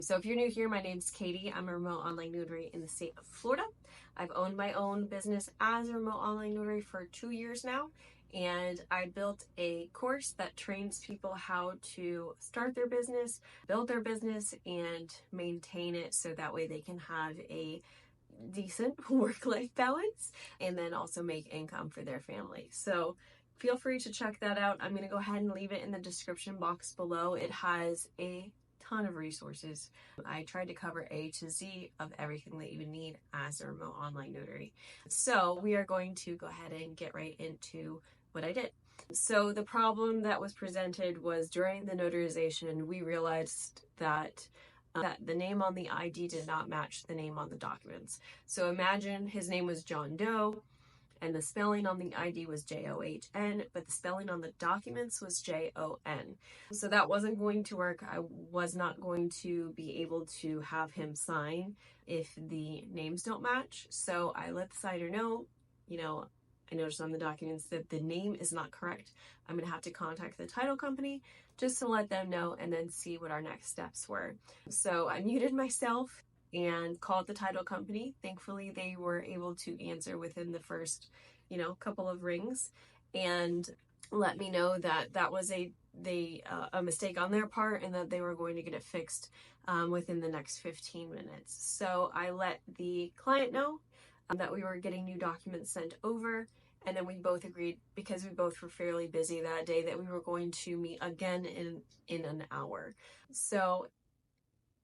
So if you're new here, my name's Katie. I'm a remote online notary in the state of Florida. I've owned my own business as a remote online notary for 2 years now, and I built a course that trains people how to start their business, build their business, and maintain it so that way they can have a decent work-life balance and then also make income for their family. So feel free to check that out. I'm going to go ahead and leave it in the description box below. It has a ton of resources. I tried to cover A to Z of everything that you would need as a remote online notary. So we are going to go ahead and get right into what I did. So the problem that was presented was during the notarization, we realized that the name on the ID did not match the name on the documents. So imagine his name was John Doe and the spelling on the ID was John, but the spelling on the documents was Jon. So that wasn't going to work. I was not going to be able to have him sign if the names don't match. So I let the signer know, I noticed on the documents that the name is not correct. I'm going to have to contact the title company just to let them know and then see what our next steps were. So I muted myself and called the title company. Thankfully, they were able to answer within the first, couple of rings and let me know that that was a mistake on their part and that they were going to get it fixed within the next 15 minutes. So I let the client know that we were getting new documents sent over. And then we both agreed, because we both were fairly busy that day, that we were going to meet again in an hour. So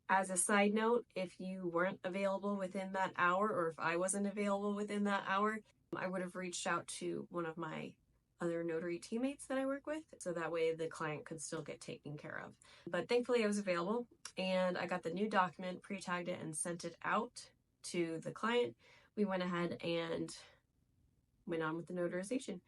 as a side note, if you weren't available within that hour, or if I wasn't available within that hour, I would have reached out to one of my other notary teammates that I work with, so that way the client could still get taken care of. But thankfully I was available, and I got the new document, pre-tagged it, and sent it out to the client. We went ahead and went on with the notarization.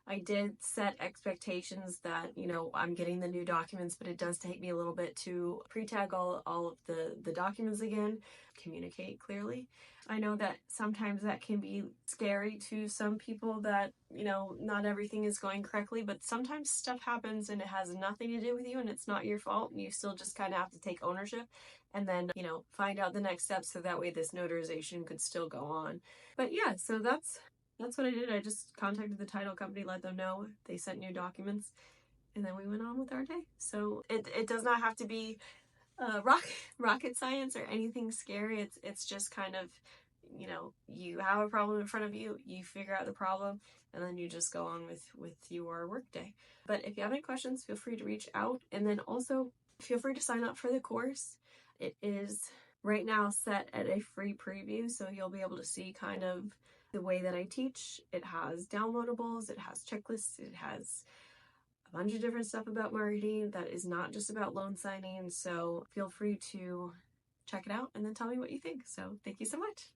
I did set expectations that, I'm getting the new documents, but it does take me a little bit to pre-tag all of the documents again, communicate clearly. I know that sometimes that can be scary to some people that, not everything is going correctly, but sometimes stuff happens and it has nothing to do with you and it's not your fault, and you still just kind of have to take ownership and then, find out the next steps so that way this notarization could still go on. But yeah, so that's what I did. I just contacted the title company, let them know, they sent new documents, and then we went on with our day. So it does not have to be rocket science or anything scary. It's just kind of, you have a problem in front of you, you figure out the problem, and then you just go on with your workday. But if you have any questions, feel free to reach out, and then also feel free to sign up for the course. It is right now set at a free preview, so you'll be able to see kind of the way that I teach. It has downloadables, it has checklists, it has a bunch of different stuff about marketing that is not just about loan signing. So feel free to check it out and then tell me what you think. So thank you so much.